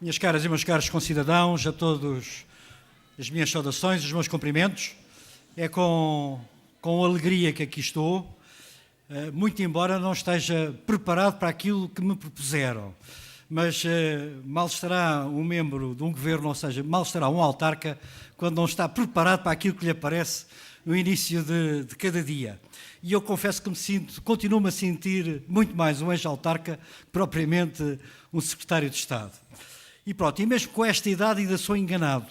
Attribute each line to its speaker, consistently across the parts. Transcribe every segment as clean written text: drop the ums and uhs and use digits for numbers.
Speaker 1: Minhas caras e meus caros concidadãos, a todos as minhas saudações, os meus cumprimentos. É com alegria que aqui estou, muito embora não esteja preparado para aquilo que me propuseram. Mas mal estará um membro de um governo, ou seja, mal estará um autarca, quando não está preparado para aquilo que lhe aparece no início de cada dia. E eu confesso que continuo-me a sentir muito mais um ex-autarca que propriamente um secretário de Estado. E pronto, e mesmo com esta idade ainda sou enganado.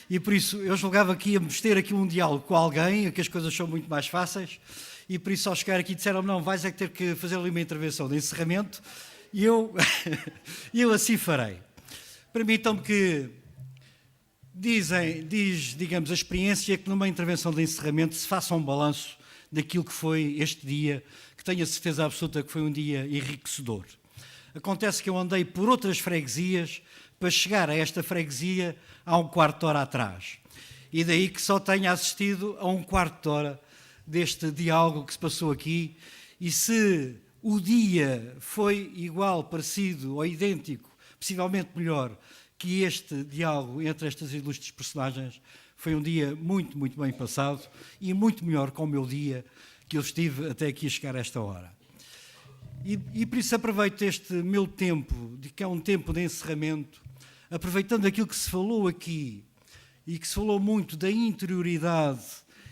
Speaker 1: E por isso eu julgava que íamos ter aqui um diálogo com alguém, que as coisas são muito mais fáceis, e por isso ao chegar aqui disseram-me, não, vais é ter que fazer ali uma intervenção de encerramento, e eu assim farei. Permitam-me que digamos, a experiência que numa intervenção de encerramento se faça um balanço daquilo que foi este dia, que tenho a certeza absoluta que foi um dia enriquecedor. Acontece que eu andei por outras freguesias para chegar a esta freguesia há um quarto de hora atrás. E daí que só tenha assistido a um quarto de hora deste diálogo que se passou aqui. E se o dia foi igual, parecido ou idêntico, possivelmente melhor, que este diálogo entre estas ilustres personagens, foi um dia muito, muito bem passado e muito melhor que o meu dia que eu estive até aqui a chegar a esta hora. E por isso aproveito este meu tempo, que é um tempo de encerramento, aproveitando aquilo que se falou aqui e que se falou muito da interioridade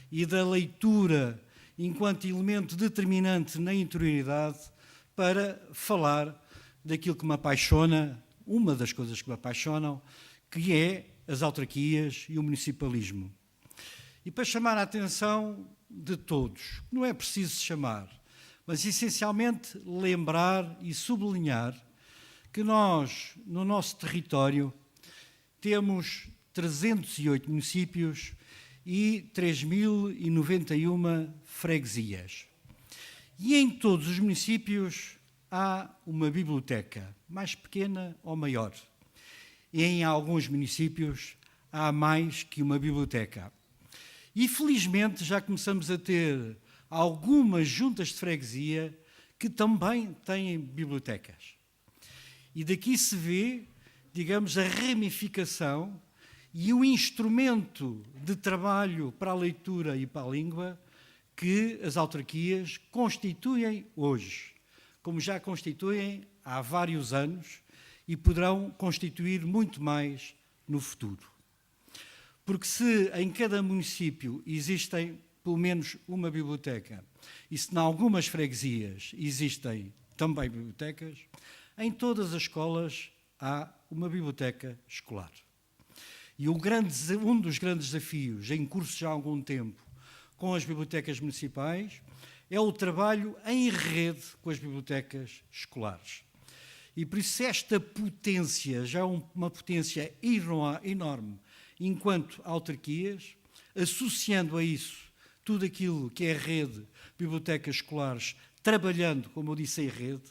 Speaker 1: e da leitura enquanto elemento determinante na interioridade, para falar daquilo que me apaixona, uma das coisas que me apaixonam, que é as autarquias e o municipalismo. E para chamar a atenção de todos, não é preciso chamar, mas essencialmente lembrar e sublinhar que nós, no nosso território, temos 308 municípios e 3.091 freguesias. E em todos os municípios há uma biblioteca, mais pequena ou maior. E em alguns municípios há mais que uma biblioteca. E felizmente já começamos a ter algumas juntas de freguesia que também têm bibliotecas. E daqui se vê, digamos, a ramificação e o instrumento de trabalho para a leitura e para a língua que as autarquias constituem hoje, como já constituem há vários anos e poderão constituir muito mais no futuro. Porque se em cada município existem pelo menos uma biblioteca, e se em algumas freguesias existem também bibliotecas, em todas as escolas há uma biblioteca escolar. E um dos grandes desafios, em curso já há algum tempo, com as bibliotecas municipais, é o trabalho em rede com as bibliotecas escolares. E por isso esta potência, já uma potência enorme, enquanto autarquias, associando a isso tudo aquilo que é a rede, bibliotecas escolares, trabalhando, como eu disse, em rede,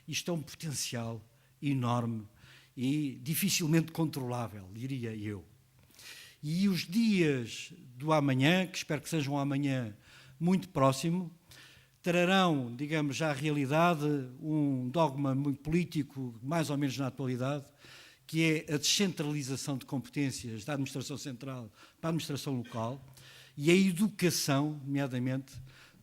Speaker 1: isto é um potencial enorme e dificilmente controlável, diria eu. E os dias do amanhã, que espero que sejam um amanhã muito próximo, trarão, digamos, já à realidade um dogma muito político, mais ou menos na atualidade, que é a descentralização de competências da administração central para a administração local e a educação, nomeadamente,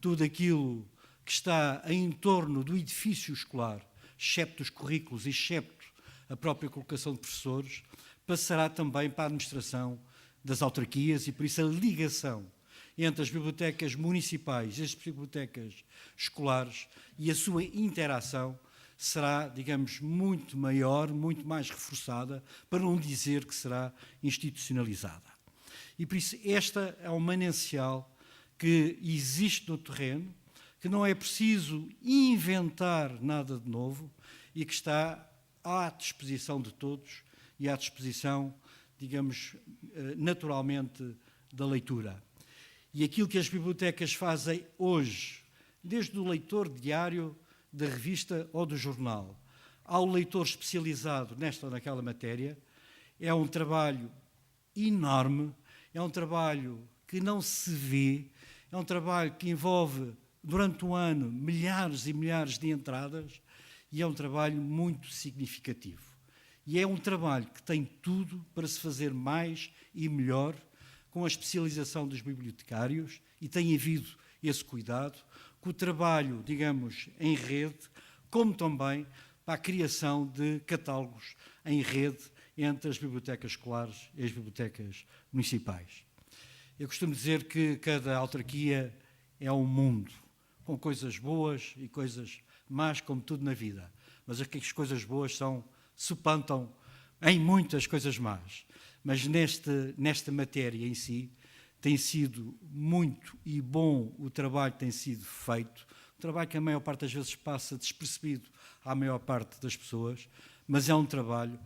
Speaker 1: tudo aquilo que está em torno do edifício escolar, excepto os currículos e excepto a própria colocação de professores, passará também para a administração das autarquias e, por isso, a ligação entre as bibliotecas municipais e as bibliotecas escolares e a sua interação será, digamos, muito maior, muito mais reforçada, para não dizer que será institucionalizada. E por isso esta é um manancial que existe no terreno, que não é preciso inventar nada de novo e que está à disposição de todos e à disposição, digamos, naturalmente da leitura. E aquilo que as bibliotecas fazem hoje, desde o leitor diário da revista ou do jornal, ao leitor especializado nesta ou naquela matéria, é um trabalho enorme, é um trabalho que não se vê, é um trabalho que envolve, durante um ano, milhares e milhares de entradas e é um trabalho muito significativo. E é um trabalho que tem tudo para se fazer mais e melhor, com a especialização dos bibliotecários, e tem havido esse cuidado, com o trabalho, digamos, em rede, como também para a criação de catálogos em rede entre as bibliotecas escolares e as bibliotecas municipais. Eu costumo dizer que cada autarquia é um mundo, com coisas boas e coisas más, como tudo na vida. Mas aqui as coisas boas suplantam em muitas coisas más. Mas nesta matéria em si, tem sido muito e bom o trabalho que tem sido feito, um trabalho que a maior parte das vezes passa despercebido à maior parte das pessoas, mas é um trabalho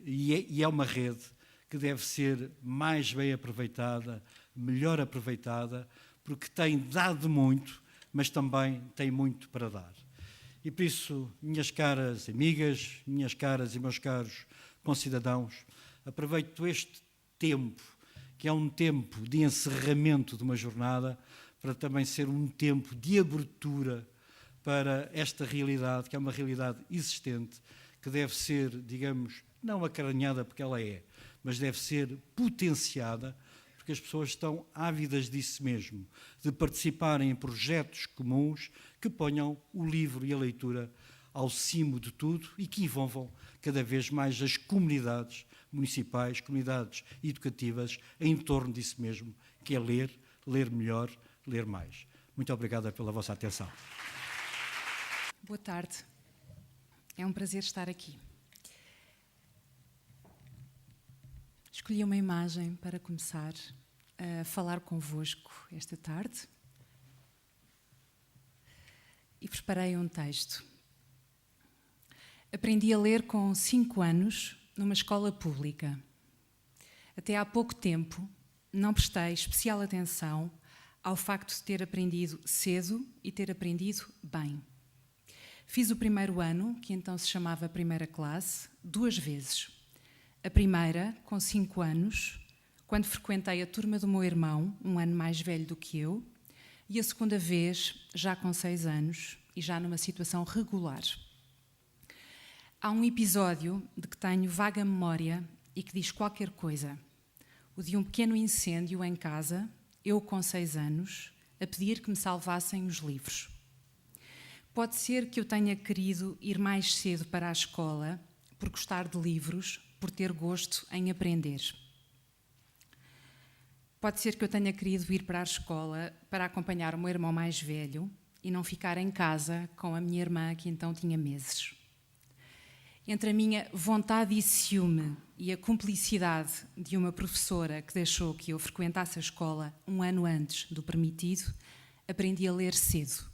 Speaker 1: e é uma rede que deve ser mais bem aproveitada, melhor aproveitada, porque tem dado muito, mas também tem muito para dar. E por isso, minhas caras amigas, minhas caras e meus caros concidadãos, aproveito este tempo, que é um tempo de encerramento de uma jornada, para também ser um tempo de abertura para esta realidade, que é uma realidade existente, que deve ser, digamos, não acarinhada porque ela é, mas deve ser potenciada, porque as pessoas estão ávidas disso mesmo, de participarem em projetos comuns que ponham o livro e a leitura ao cimo de tudo e que envolvam cada vez mais as comunidades municipais, comunidades educativas, em torno disso mesmo, que é ler, ler melhor, ler mais. Muito obrigado pela vossa atenção.
Speaker 2: Boa tarde. É um prazer estar aqui. Escolhi uma imagem para começar a falar convosco esta tarde e preparei um texto. Aprendi a ler com 5 anos numa escola pública. Até há pouco tempo não prestei especial atenção ao facto de ter aprendido cedo e ter aprendido bem. Fiz o primeiro ano, que então se chamava primeira classe, 2 vezes. A primeira, com 5 anos, quando frequentei a turma do meu irmão, um ano mais velho do que eu, e a segunda vez, já com 6 anos e já numa situação regular. Há um episódio de que tenho vaga memória e que diz qualquer coisa. O de um pequeno incêndio em casa, eu com 6 anos, a pedir que me salvassem os livros. Pode ser que eu tenha querido ir mais cedo para a escola por gostar de livros, por ter gosto em aprender. Pode ser que eu tenha querido ir para a escola para acompanhar o meu irmão mais velho e não ficar em casa com a minha irmã, que então tinha meses. Entre a minha vontade e ciúme e a cumplicidade de uma professora que deixou que eu frequentasse a escola um ano antes do permitido, aprendi a ler cedo.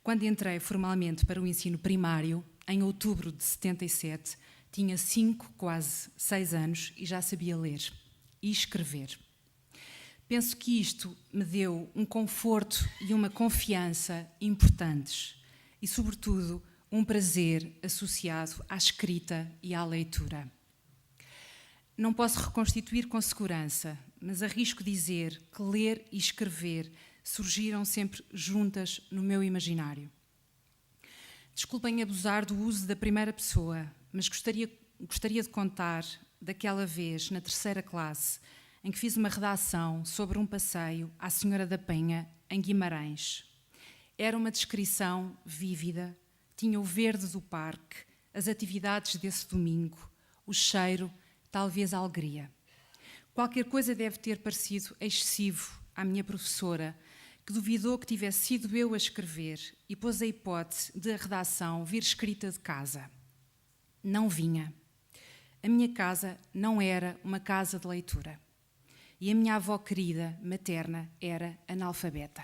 Speaker 2: Quando entrei formalmente para o ensino primário, em outubro de 77, tinha 5, quase 6 anos e já sabia ler e escrever. Penso que isto me deu um conforto e uma confiança importantes e, sobretudo, um prazer associado à escrita e à leitura. Não posso reconstituir com segurança, mas arrisco dizer que ler e escrever surgiram sempre juntas no meu imaginário. Desculpem abusar do uso da primeira pessoa, mas gostaria de contar daquela vez, na 3ª classe, em que fiz uma redação sobre um passeio à Senhora da Penha, em Guimarães. Era uma descrição vívida, tinha o verde do parque, as atividades desse domingo, o cheiro, talvez a alegria. Qualquer coisa deve ter parecido excessivo à minha professora, que duvidou que tivesse sido eu a escrever e pôs a hipótese de a redação vir escrita de casa. Não vinha. A minha casa não era uma casa de leitura. E a minha avó querida, materna, era analfabeta.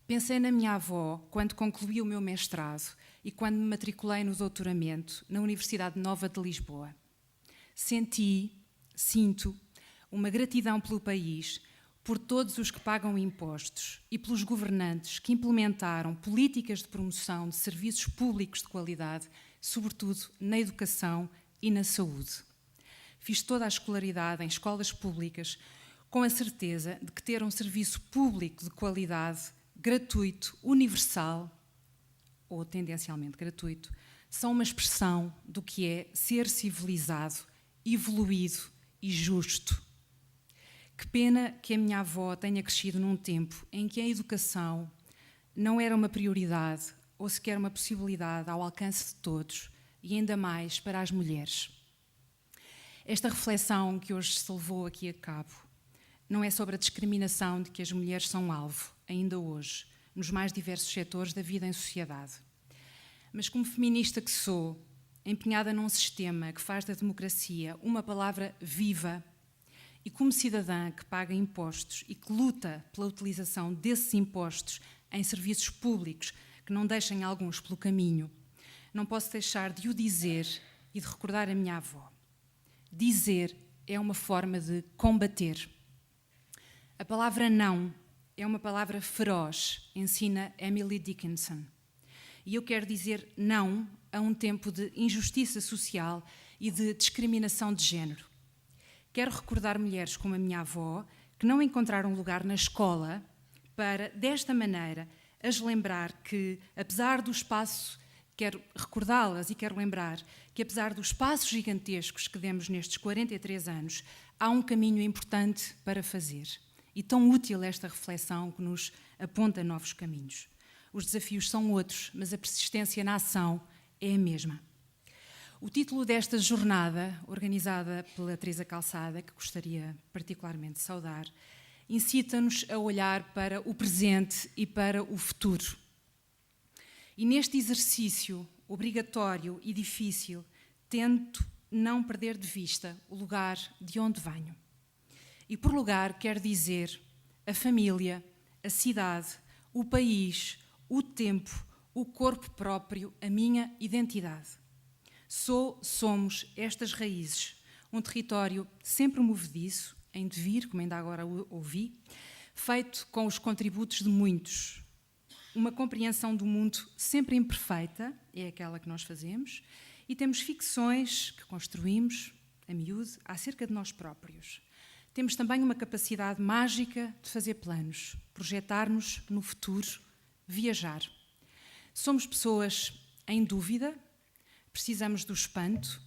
Speaker 2: Pensei na minha avó quando concluí o meu mestrado e quando me matriculei no doutoramento na Universidade Nova de Lisboa. Sinto uma gratidão pelo país, por todos os que pagam impostos e pelos governantes que implementaram políticas de promoção de serviços públicos de qualidade, sobretudo na educação e na saúde. Fiz toda a escolaridade em escolas públicas com a certeza de que ter um serviço público de qualidade, gratuito, universal, ou tendencialmente gratuito, são uma expressão do que é ser civilizado, evoluído e justo. Que pena que a minha avó tenha crescido num tempo em que a educação não era uma prioridade ou sequer uma possibilidade ao alcance de todos, e ainda mais para as mulheres. Esta reflexão que hoje se levou aqui a cabo não é sobre a discriminação de que as mulheres são alvo, ainda hoje, nos mais diversos setores da vida em sociedade. Mas como feminista que sou, empenhada num sistema que faz da democracia uma palavra viva, e como cidadã que paga impostos e que luta pela utilização desses impostos em serviços públicos que não deixem alguns pelo caminho, não posso deixar de o dizer e de recordar a minha avó. Dizer é uma forma de combater. A palavra não é uma palavra feroz, ensina Emily Dickinson. E eu quero dizer não a um tempo de injustiça social e de discriminação de género. Quero recordar mulheres como a minha avó, que não encontraram lugar na escola, para, desta maneira, as lembrar que, apesar do espaço, quero recordá-las e quero lembrar que, apesar dos passos gigantescos que demos nestes 43 anos, há um caminho importante para fazer. E tão útil esta reflexão que nos aponta novos caminhos. Os desafios são outros, mas a persistência na ação é a mesma. O título desta jornada, organizada pela Teresa Calçada, que gostaria particularmente de saudar, incita-nos a olhar para o presente e para o futuro. E neste exercício obrigatório e difícil, tento não perder de vista o lugar de onde venho. E por lugar quero dizer a família, a cidade, o país, o tempo, o corpo próprio, a minha identidade. Somos estas raízes, um território sempre movediço, em devir, como ainda agora ouvi, feito com os contributos de muitos. Uma compreensão do mundo sempre imperfeita, é aquela que nós fazemos, e temos ficções que construímos, a miúdo, acerca de nós próprios. Temos também uma capacidade mágica de fazer planos, projetar-nos no futuro, viajar. Somos pessoas em dúvida, precisamos do espanto,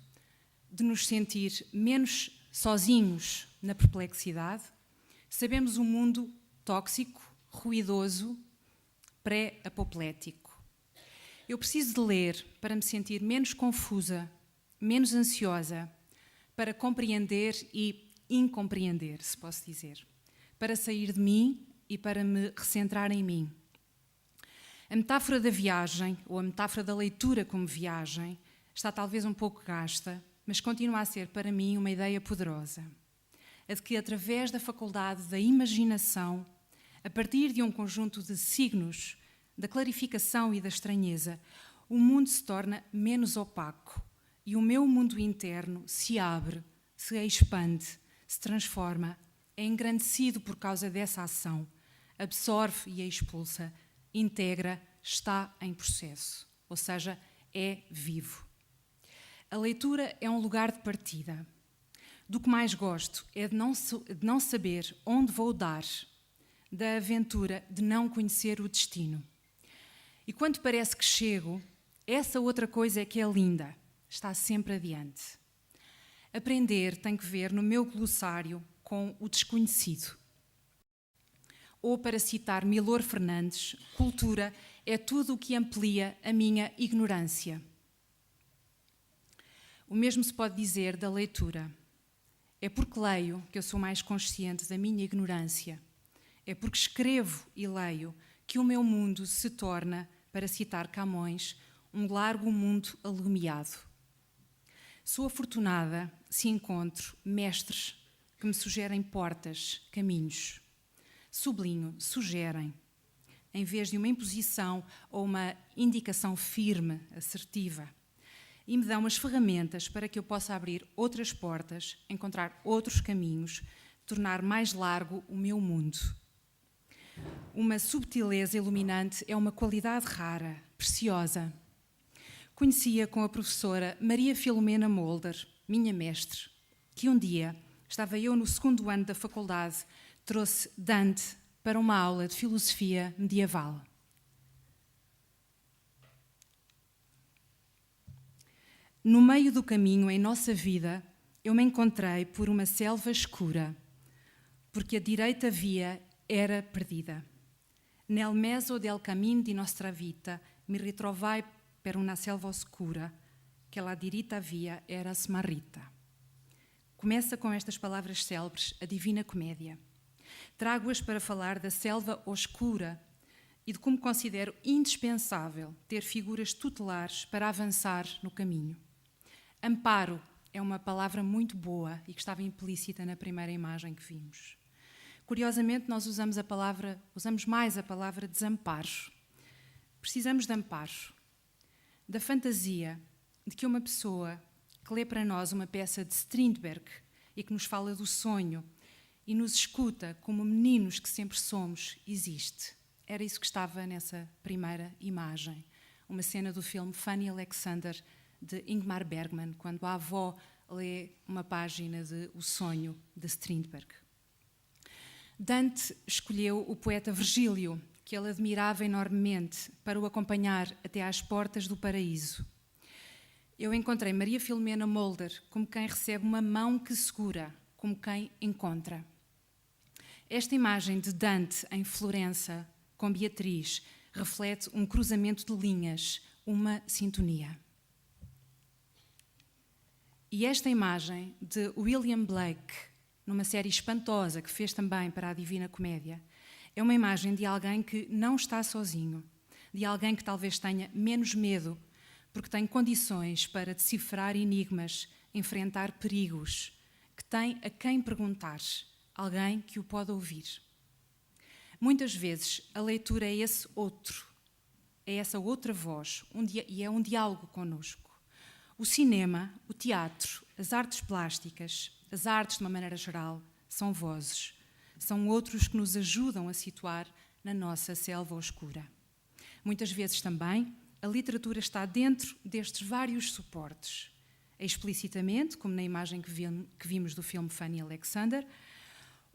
Speaker 2: de nos sentir menos sozinhos na perplexidade. Sabemos um mundo tóxico, ruidoso, pré-apoplético. Eu preciso de ler para me sentir menos confusa, menos ansiosa, para compreender e incompreender, se posso dizer, para sair de mim e para me recentrar em mim. A metáfora da viagem, ou a metáfora da leitura como viagem, está talvez um pouco gasta, mas continua a ser para mim uma ideia poderosa. A de que, através da faculdade da imaginação, a partir de um conjunto de signos, da clarificação e da estranheza, o mundo se torna menos opaco e o meu mundo interno se abre, se expande, se transforma, é engrandecido por causa dessa ação, absorve e expulsa, integra, está em processo, ou seja, é vivo. A leitura é um lugar de partida. Do que mais gosto é de não saber onde vou dar, da aventura de não conhecer o destino. E quando parece que chego, essa outra coisa é que é linda, está sempre adiante. Aprender tem que ver no meu glossário com o desconhecido. Ou, para citar Milor Fernandes, cultura é tudo o que amplia a minha ignorância. O mesmo se pode dizer da leitura. É porque leio que eu sou mais consciente da minha ignorância. É porque escrevo e leio que o meu mundo se torna, para citar Camões, um largo mundo alumiado. Sou afortunada se encontro mestres que me sugerem portas, caminhos. Sublinho, sugerem, em vez de uma imposição ou uma indicação firme, assertiva. E me dão as ferramentas para que eu possa abrir outras portas, encontrar outros caminhos, tornar mais largo o meu mundo. Uma subtileza iluminante é uma qualidade rara, preciosa. Conhecia com a professora Maria Filomena Molder, minha mestre, que um dia, estava eu no 2º ano da faculdade, trouxe Dante para uma aula de filosofia medieval. No meio do caminho em nossa vida, eu me encontrei por uma selva escura, porque a direita via era perdida. Nel mezzo del camin di nostra vita mi ritrovai per una selva oscura, que la diritta via era smarrita. Começa com estas palavras célebres a Divina Comédia. Trago-as para falar da selva oscura e de como considero indispensável ter figuras tutelares para avançar no caminho. Amparo é uma palavra muito boa e que estava implícita na primeira imagem que vimos. Curiosamente, nós usamos mais a palavra desamparo. Precisamos de amparo, da fantasia de que uma pessoa que lê para nós uma peça de Strindberg e que nos fala do sonho e nos escuta como meninos que sempre somos, existe. Era isso que estava nessa primeira imagem. Uma cena do filme Fanny Alexander, de Ingmar Bergman, quando a avó lê uma página de O Sonho, de Strindberg. Dante escolheu o poeta Virgílio, que ele admirava enormemente, para o acompanhar até às portas do paraíso. Eu encontrei Maria Filomena Mulder como quem recebe uma mão que segura, como quem encontra. Esta imagem de Dante em Florença, com Beatriz, reflete um cruzamento de linhas, uma sintonia. E esta imagem de William Blake, numa série espantosa que fez também para a Divina Comédia, é uma imagem de alguém que não está sozinho, de alguém que talvez tenha menos medo, porque tem condições para decifrar enigmas, enfrentar perigos, que tem a quem perguntar, alguém que o pode ouvir. Muitas vezes a leitura é esse outro, é essa outra voz, e é um diálogo connosco. O cinema, o teatro, as artes plásticas, as artes de uma maneira geral, são vozes. São outros que nos ajudam a situar na nossa selva oscura. Muitas vezes também a literatura está dentro destes vários suportes, explicitamente, como na imagem que vimos do filme Fanny Alexander,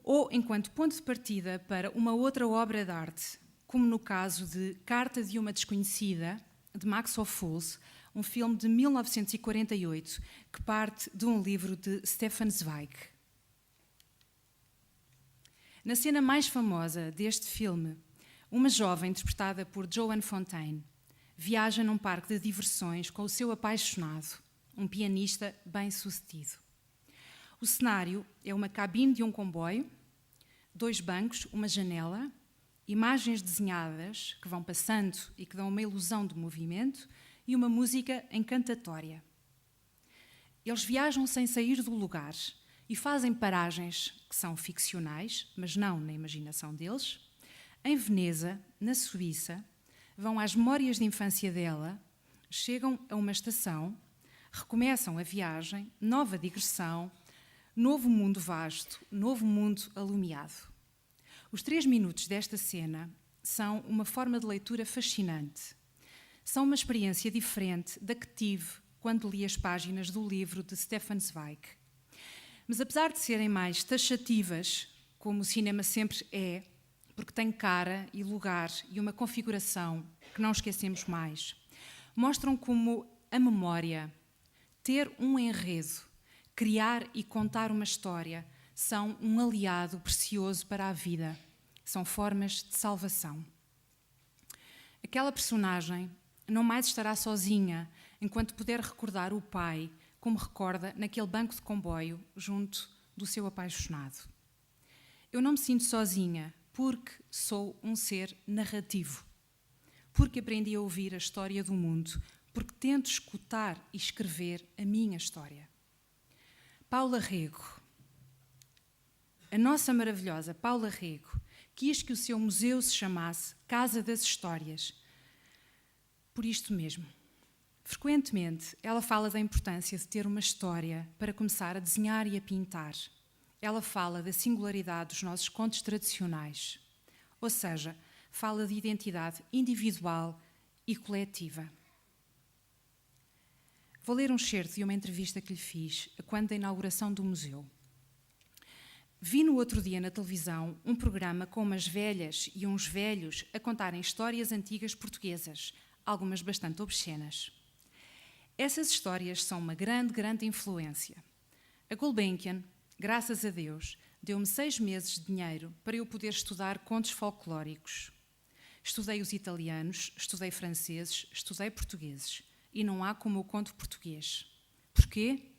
Speaker 2: ou enquanto ponto de partida para uma outra obra de arte, como no caso de Carta de uma Desconhecida, de Max Ophuls, um filme de 1948 que parte de um livro de Stefan Zweig. Na cena mais famosa deste filme, uma jovem interpretada por Joan Fontaine viaja num parque de diversões com o seu apaixonado, um pianista bem-sucedido. O cenário é uma cabine de um comboio, 2 bancos, uma janela, imagens desenhadas que vão passando e que dão uma ilusão de movimento e uma música encantatória. Eles viajam sem sair do lugar e fazem paragens que são ficcionais, mas não na imaginação deles. Em Veneza, na Suíça, vão às memórias de infância dela, chegam a uma estação, recomeçam a viagem, nova digressão, novo mundo vasto, novo mundo alumiado. Os 3 minutos desta cena são uma forma de leitura fascinante. São uma experiência diferente da que tive quando li as páginas do livro de Stefan Zweig. Mas apesar de serem mais taxativas, como o cinema sempre é, porque tem cara e lugar e uma configuração que não esquecemos mais, mostram como a memória, ter um enredo, criar e contar uma história, são um aliado precioso para a vida, são formas de salvação. Aquela personagem não mais estará sozinha enquanto puder recordar o pai, como recorda naquele banco de comboio junto do seu apaixonado. Eu não me sinto sozinha porque sou um ser narrativo, porque aprendi a ouvir a história do mundo, porque tento escutar e escrever a minha história. Paula Rego, a nossa maravilhosa Paula Rego, quis que o seu museu se chamasse Casa das Histórias. Por isto mesmo. Frequentemente, ela fala da importância de ter uma história para começar a desenhar e a pintar. Ela fala da singularidade dos nossos contos tradicionais. Ou seja, fala de identidade individual e coletiva. Vou ler um excerto de uma entrevista que lhe fiz quando da inauguração do museu. Vi no outro dia na televisão um programa com umas velhas e uns velhos a contarem histórias antigas portuguesas, algumas bastante obscenas. Essas histórias são uma grande, grande influência. A Gulbenkian, graças a Deus, deu-me 6 meses de dinheiro para eu poder estudar contos folclóricos. Estudei os italianos, estudei franceses, estudei portugueses. E não há como o conto português. Porquê?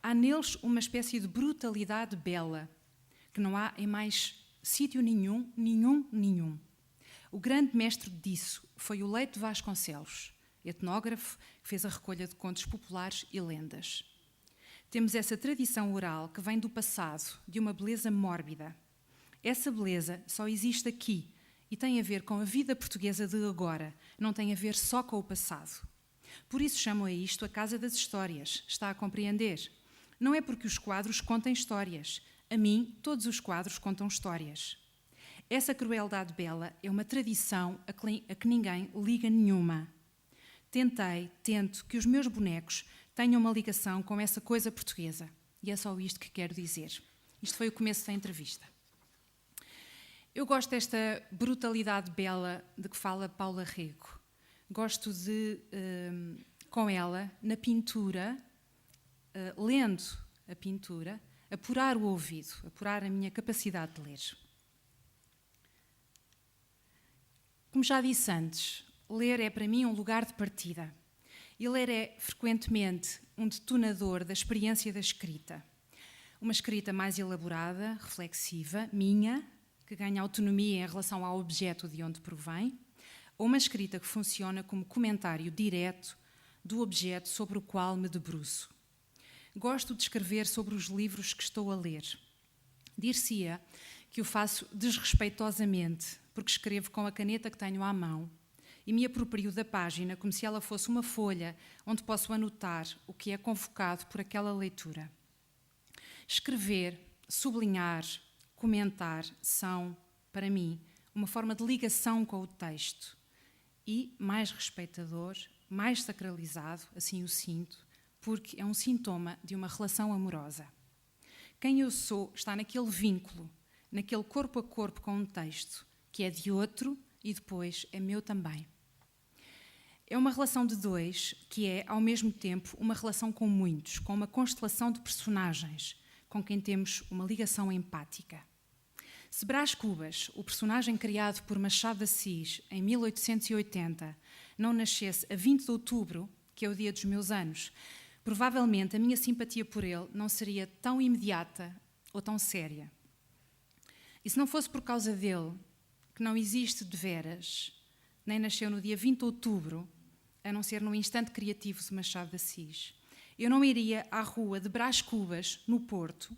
Speaker 2: Há neles uma espécie de brutalidade bela, que não há em mais sítio nenhum. O grande mestre disso foi o Leite Vasconcelos, etnógrafo que fez a recolha de contos populares e lendas. Temos essa tradição oral que vem do passado, de uma beleza mórbida. Essa beleza só existe aqui e tem a ver com a vida portuguesa de agora, não tem a ver só com o passado. Por isso chamam a isto a Casa das Histórias, está a compreender? Não é porque os quadros contem histórias. A mim, todos os quadros contam histórias. Essa crueldade bela é uma tradição a que ninguém liga nenhuma. Tento que os meus bonecos tenham uma ligação com essa coisa portuguesa. E é só isto que quero dizer. Isto foi o começo da entrevista. Eu gosto desta brutalidade bela de que fala Paula Rego. Gosto de, com ela, na pintura, lendo a pintura, apurar o ouvido, apurar a minha capacidade de ler. Como já disse antes, ler é para mim um lugar de partida. E ler é, frequentemente, um detonador da experiência da escrita. Uma escrita mais elaborada, reflexiva, minha, que ganha autonomia em relação ao objeto de onde provém, ou uma escrita que funciona como comentário direto do objeto sobre o qual me debruço. Gosto de escrever sobre os livros que estou a ler. Dir-se-ia que o faço desrespeitosamente, porque escrevo com a caneta que tenho à mão e me aproprio da página como se ela fosse uma folha onde posso anotar o que é convocado por aquela leitura. Escrever, sublinhar, comentar são, para mim, uma forma de ligação com o texto e mais respeitador, mais sacralizado, assim o sinto, porque é um sintoma de uma relação amorosa. Quem eu sou está naquele vínculo, naquele corpo a corpo com um texto, que é de outro e depois é meu também. É uma relação de dois que é, ao mesmo tempo, uma relação com muitos, com uma constelação de personagens, com quem temos uma ligação empática. Se Brás Cubas, o personagem criado por Machado de Assis em 1880, não nascesse a 20 de outubro, que é o dia dos meus anos, provavelmente a minha simpatia por ele não seria tão imediata ou tão séria. E se não fosse por causa dele, que não existe de veras, nem nasceu no dia 20 de outubro, a não ser no instante criativo de Machado de Assis, eu não iria à rua de Brás Cubas, no Porto,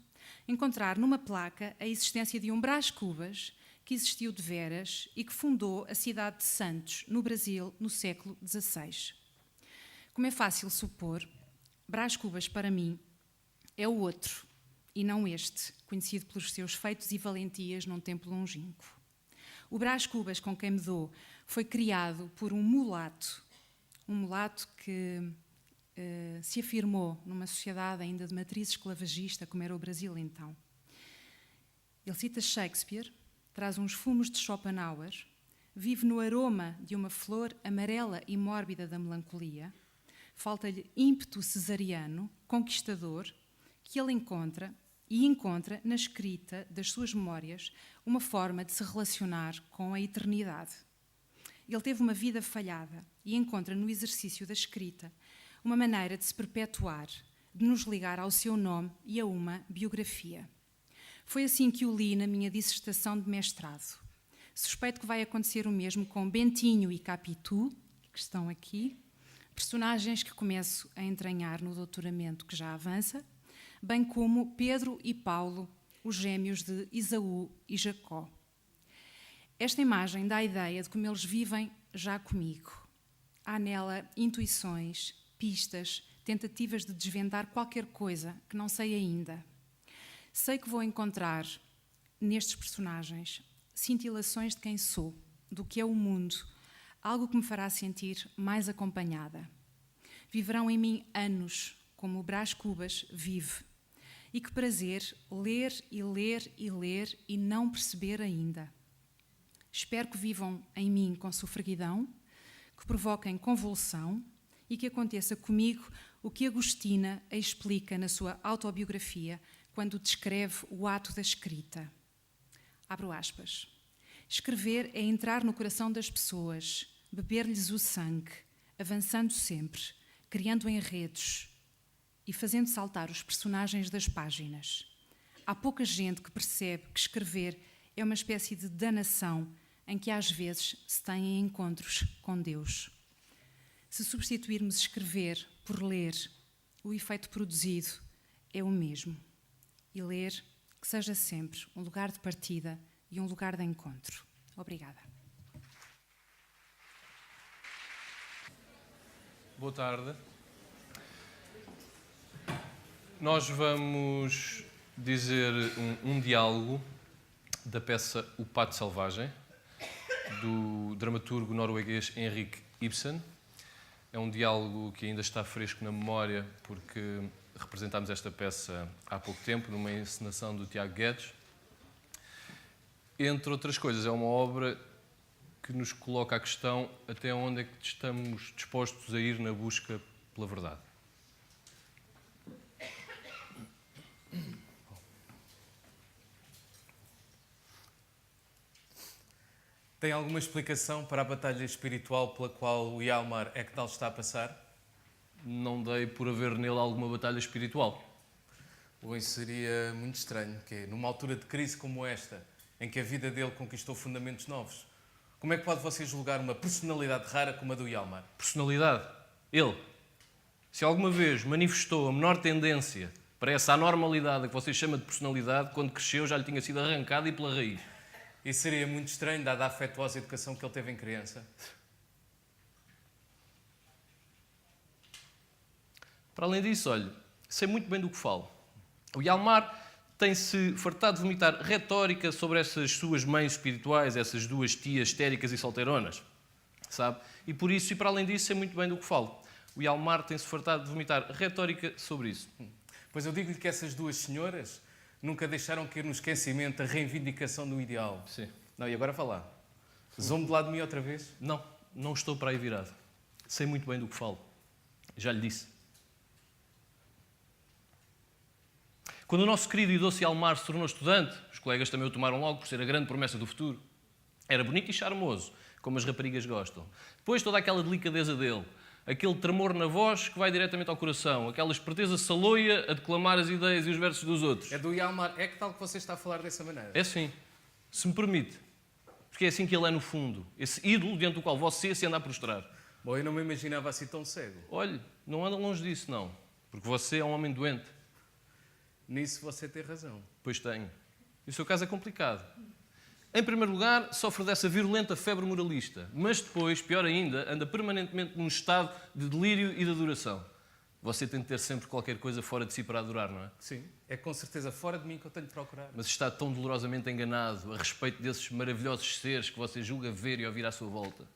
Speaker 2: encontrar numa placa a existência de um Brás Cubas que existiu de veras e que fundou a cidade de Santos, no Brasil, no século XVI. Como é fácil supor, Brás Cubas, para mim, é o outro, e não este, conhecido pelos seus feitos e valentias num tempo longínquo. O Brás Cubas com quem me dou foi criado por um mulato que se afirmou numa sociedade ainda de matriz esclavagista, como era o Brasil então. Ele cita Shakespeare, traz uns fumos de Schopenhauer, vive no aroma de uma flor amarela e mórbida da melancolia, falta-lhe ímpeto cesariano, conquistador, que ele encontra na escrita das suas memórias uma forma de se relacionar com a eternidade. Ele teve uma vida falhada e encontra no exercício da escrita uma maneira de se perpetuar, de nos ligar ao seu nome e a uma biografia. Foi assim que o li na minha dissertação de mestrado. Suspeito que vai acontecer o mesmo com Bentinho e Capitu, que estão aqui, personagens que começo a entranhar no doutoramento que já avança, bem como Pedro e Paulo, os gêmeos de Esaú e Jacó. Esta imagem dá a ideia de como eles vivem já comigo. Há nela intuições, pistas, tentativas de desvendar qualquer coisa que não sei ainda. Sei que vou encontrar nestes personagens cintilações de quem sou, do que é o mundo, algo que me fará sentir mais acompanhada. Viverão em mim anos, como o Brás Cubas vive. E que prazer ler e ler e ler e não perceber ainda. Espero que vivam em mim com sofreguidão, que provoquem convulsão e que aconteça comigo o que Agostina explica na sua autobiografia quando descreve o ato da escrita. Abro aspas. Escrever é entrar no coração das pessoas, beber-lhes o sangue, avançando sempre, criando enredos e fazendo saltar os personagens das páginas. Há pouca gente que percebe que escrever é uma espécie de danação em que às vezes se têm encontros com Deus. Se substituirmos escrever por ler, o efeito produzido é o mesmo. E ler, que seja sempre um lugar de partida e um lugar de encontro. Obrigada.
Speaker 3: Boa tarde. Nós vamos dizer um diálogo da peça O Pato Selvagem, do dramaturgo norueguês Henrik Ibsen. É um diálogo que ainda está fresco na memória porque representámos esta peça há pouco tempo, numa encenação do Tiago Guedes. Entre outras coisas, é uma obra que nos coloca a questão até onde é que estamos dispostos a ir na busca pela verdade.
Speaker 4: Tem alguma explicação para a batalha espiritual pela qual o Hjalmar Ekdal está a passar?
Speaker 3: Não dei por haver nele alguma batalha espiritual.
Speaker 4: Ou isso seria muito estranho, que é, numa altura de crise como esta, em que a vida dele conquistou fundamentos novos, como é que pode você julgar uma personalidade rara como a do Hjalmar?
Speaker 3: Personalidade. Ele. Se alguma vez manifestou a menor tendência para essa anormalidade a que você chama de personalidade, quando cresceu já lhe tinha sido arrancada e pela raiz.
Speaker 4: Isso seria muito estranho, dada a afetuosa educação que ele teve em criança.
Speaker 3: Para além disso, olha, sei muito bem do que falo. O Hjalmar tem-se fartado de vomitar retórica sobre essas suas mães espirituais, essas duas tias histéricas e solteironas, sabe? E por isso, e para além disso, sei muito bem do que falo. O Hjalmar tem-se fartado de vomitar retórica sobre isso.
Speaker 4: Pois eu digo-lhe que essas duas senhoras nunca deixaram cair no esquecimento a reivindicação do ideal.
Speaker 3: Sim.
Speaker 4: Não, e agora falar. Zombe de lado de mim outra vez?
Speaker 3: Não, não estou para aí virado. Sei muito bem do que falo. Já lhe disse. Quando o nosso querido e doce Hjalmar se tornou estudante, os colegas também o tomaram logo por ser a grande promessa do futuro. Era bonito e charmoso, como as raparigas gostam. Depois toda aquela delicadeza dele, aquele tremor na voz que vai diretamente ao coração, aquela esperteza saloia a declamar as ideias e os versos dos outros.
Speaker 4: É do Hjalmar Ekdal que você está a falar dessa maneira?
Speaker 3: É sim, se me permite. Porque é assim que ele é no fundo, esse ídolo diante do qual você se anda a prostrar.
Speaker 4: Bom, eu não me imaginava assim tão cego.
Speaker 3: Olhe, não anda longe disso, não. Porque você é um homem doente.
Speaker 4: Nisso você tem razão.
Speaker 3: Pois tenho. E o seu caso é complicado. Em primeiro lugar, sofre dessa virulenta febre moralista. Mas depois, pior ainda, anda permanentemente num estado de delírio e de adoração. Você tem de ter sempre qualquer coisa fora de si para adorar, não é?
Speaker 4: Sim. É com certeza fora de mim que eu tenho de procurar.
Speaker 3: Mas está tão dolorosamente enganado a respeito desses maravilhosos seres que você julga ver e ouvir à sua volta.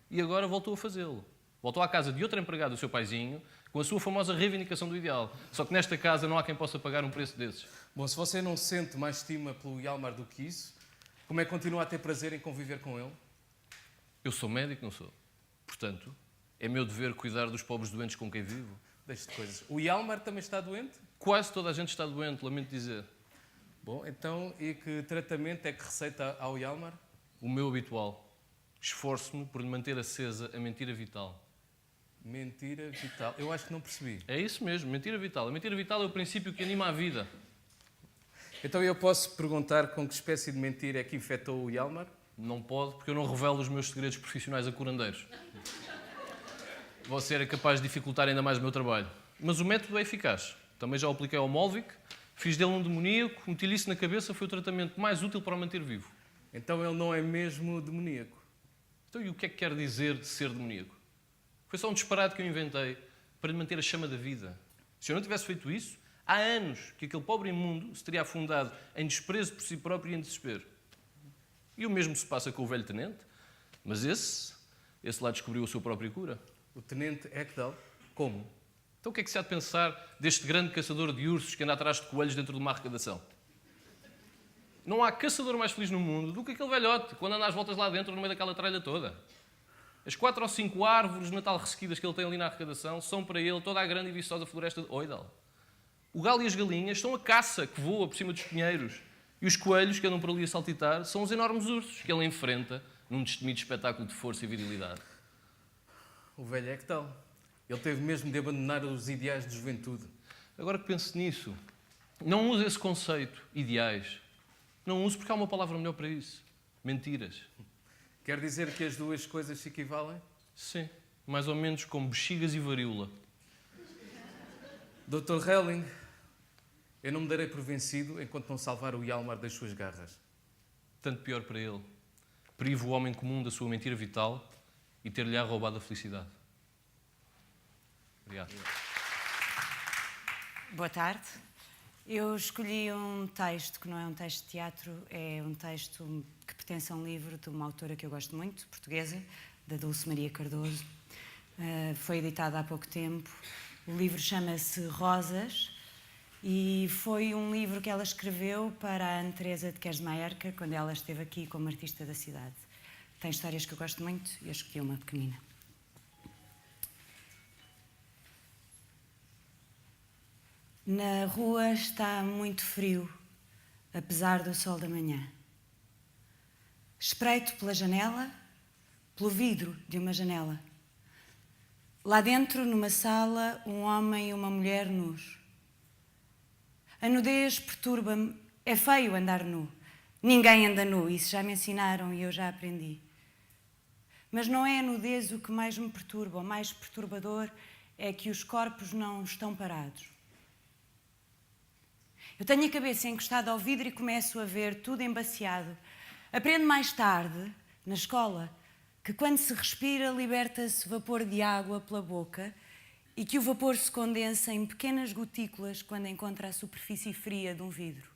Speaker 3: E agora voltou a fazê-lo. Voltou à casa de outra empregada do seu paizinho, com a sua famosa reivindicação do ideal. Só que nesta casa não há quem possa pagar um preço desses.
Speaker 4: Bom, se você não sente mais estima pelo Hjalmar do que isso, como é que continua a ter prazer em conviver com ele?
Speaker 3: Eu sou médico, não sou? Portanto, é meu dever cuidar dos pobres doentes com quem vivo.
Speaker 4: Deixe de coisas. O Hjalmar também está doente?
Speaker 3: Quase toda a gente está doente, lamento dizer.
Speaker 4: Bom, então, e que tratamento é que receita ao Hjalmar?
Speaker 3: O meu habitual. Esforço-me por lhe manter acesa a mentira vital.
Speaker 4: Mentira vital. Eu acho que não percebi.
Speaker 3: É isso mesmo, mentira vital. A mentira vital é o princípio que anima a vida.
Speaker 4: Então eu posso perguntar com que espécie de mentira é que infectou o Hjalmar?
Speaker 3: Não pode, porque eu não revelo os meus segredos profissionais a curandeiros. Você era capaz de dificultar ainda mais o meu trabalho. Mas o método é eficaz. Também já o apliquei ao Molvik, fiz dele um demoníaco, meti-lhe isso na cabeça, foi o tratamento mais útil para o manter vivo.
Speaker 4: Então ele não é mesmo demoníaco?
Speaker 3: Então e o que é que quer dizer de ser demoníaco? Foi só um disparate que eu inventei para lhe manter a chama da vida. Se eu não tivesse feito isso, há anos que aquele pobre imundo se teria afundado em desprezo por si próprio e em desespero. E o mesmo se passa com o velho tenente, mas esse lá descobriu a sua própria cura.
Speaker 4: O tenente Ekdal? Como?
Speaker 3: Então o que é que se há de pensar deste grande caçador de ursos que anda atrás de coelhos dentro de uma arrecadação? Não há caçador mais feliz no mundo do que aquele velhote, quando anda às voltas lá dentro, no meio daquela tralha toda. As 4 ou 5 árvores de Natal ressequidas que ele tem ali na arrecadação são para ele toda a grande e viçosa floresta de Oidal. O galo e as galinhas são a caça que voa por cima dos pinheiros. E os coelhos que andam por ali a saltitar são os enormes ursos que ele enfrenta num destemido espetáculo de força e virilidade.
Speaker 4: O velho é que tal. Ele teve mesmo de abandonar os ideais de juventude.
Speaker 3: Agora que penso nisso, não use esse conceito, ideais. Não use porque há uma palavra melhor para isso. Mentiras.
Speaker 4: Quer dizer que as duas coisas se equivalem?
Speaker 3: Sim, mais ou menos como bexigas e varíola.
Speaker 4: Dr. Helling, eu não me darei por vencido enquanto não salvar o Hjalmar das suas garras.
Speaker 3: Tanto pior para ele. Privo o homem comum da sua mentira vital e ter-lhe roubado a felicidade. Obrigado.
Speaker 5: Boa tarde. Eu escolhi um texto que não é um texto de teatro, é um texto que pertence a um livro de uma autora que eu gosto muito, portuguesa, da Dulce Maria Cardoso. Foi editado há pouco tempo. O livro chama-se Rosas e foi um livro que ela escreveu para a Ana Teresa de Kersmaerka quando ela esteve aqui como artista da cidade. Tem histórias que eu gosto muito e eu escolhi uma pequenina. Na rua está muito frio, apesar do sol da manhã. Espreito pela janela, pelo vidro de uma janela. Lá dentro, numa sala, um homem e uma mulher nus. A nudez perturba-me. É feio andar nu. Ninguém anda nu, isso já me ensinaram e eu já aprendi. Mas não é a nudez o que mais me perturba. O mais perturbador é que os corpos não estão parados. Eu tenho a cabeça encostada ao vidro e começo a ver tudo embaciado. Aprendo mais tarde, na escola, que quando se respira liberta-se vapor de água pela boca e que o vapor se condensa em pequenas gotículas quando encontra a superfície fria de um vidro.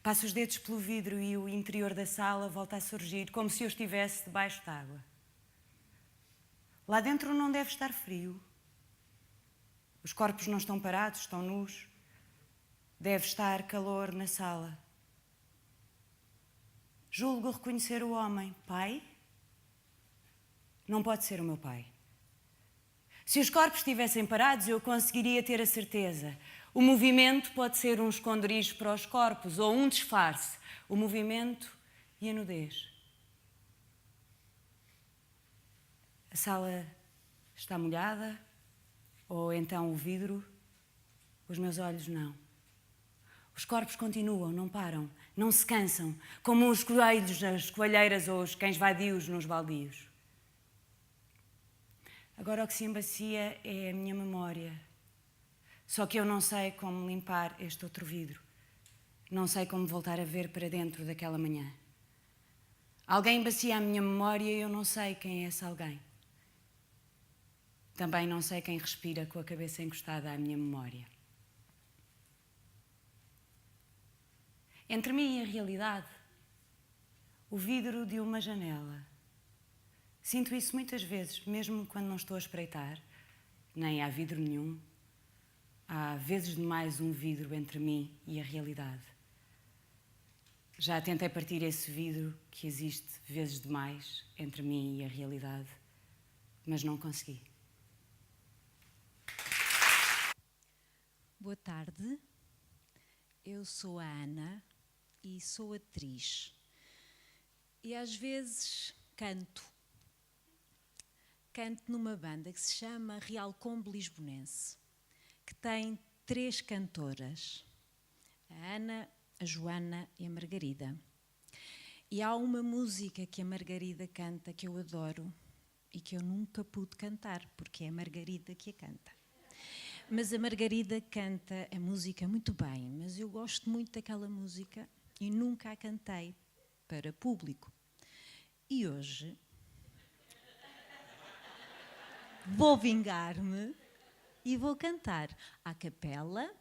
Speaker 5: Passo os dedos pelo vidro e o interior da sala volta a surgir como se eu estivesse debaixo d'água. Lá dentro não deve estar frio. Os corpos não estão parados, estão nus. Deve estar calor na sala. Julgo reconhecer o homem. Pai? Não pode ser o meu pai. Se os corpos estivessem parados, eu conseguiria ter a certeza. O movimento pode ser um esconderijo para os corpos ou um disfarce. O movimento e a nudez. A sala está molhada. Ou então o vidro, os meus olhos não. Os corpos continuam, não param, não se cansam, como os coelhos nas coelheiras ou os cães vadios nos baldios. Agora o que se embacia é a minha memória. Só que eu não sei como limpar este outro vidro. Não sei como voltar a ver para dentro daquela manhã. Alguém embacia a minha memória e eu não sei quem é esse alguém. Também não sei quem respira com a cabeça encostada à minha memória. Entre mim e a realidade, o vidro de uma janela. Sinto isso muitas vezes, mesmo quando não estou a espreitar, nem há vidro nenhum. Há vezes demais um vidro entre mim e a realidade. Já tentei partir esse vidro que existe vezes demais entre mim e a realidade, mas não consegui.
Speaker 6: Boa tarde, eu sou a Ana e sou atriz. E às vezes canto. Canto numa banda que se chama Real Combo Lisbonense, que tem 3 cantoras, a Ana, a Joana e a Margarida. E há uma música que a Margarida canta que eu adoro e que eu nunca pude cantar, porque é a Margarida que a canta. Mas a Margarida canta a música muito bem, mas eu gosto muito daquela música e nunca a cantei para público. E hoje vou vingar-me e vou cantar à capela,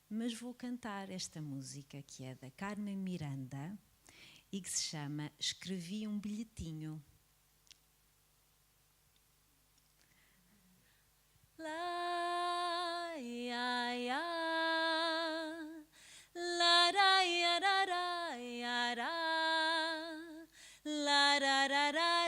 Speaker 6: mas vou cantar esta música que é da Carmen Miranda e que se chama Escrevi um Bilhetinho. La, ya, ya, la, ra, ya, ra, ra, ya, ra, la, ra, ra, ra.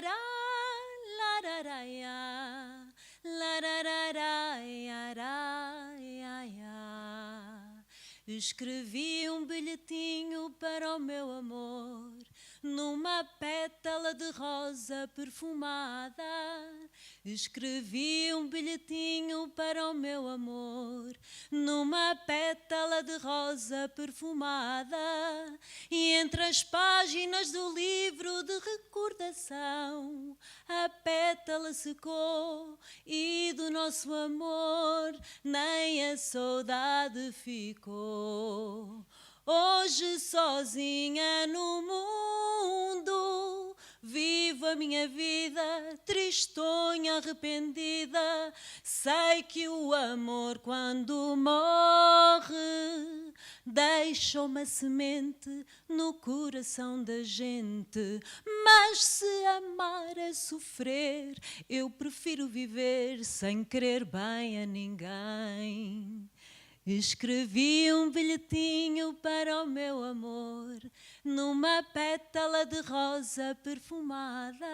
Speaker 6: lararaia, larararaiaraia. Escrevi um bilhetinho para o meu amor, numa pétala de rosa perfumada. Escrevi um bilhetinho para o meu amor, numa pétala de rosa perfumada. E entre as páginas do livro de recordação, a pétala secou e do nosso amor nem a saudade ficou. Hoje sozinha no mundo vivo a minha vida, tristonha, arrependida. Sei que o amor quando morre deixa uma semente no coração da gente. Mas se amar é sofrer, eu prefiro viver sem querer bem a ninguém. Escrevi um bilhetinho para o meu amor, numa pétala de rosa perfumada.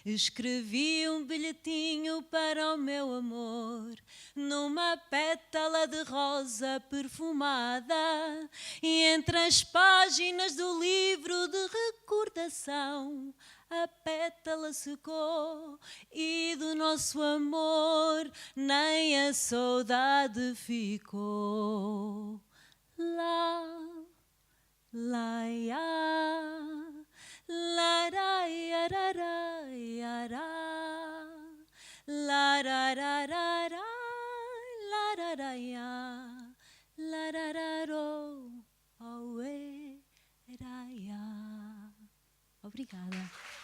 Speaker 6: Escrevi um bilhetinho para o meu amor, numa pétala de rosa perfumada. E entre as páginas do livro de recordação, a pétala secou e do nosso amor nem a saudade ficou. Lá, lá, ia, laraiararaiara, larararara, lararaia, larararo, auê, raia. Obrigada.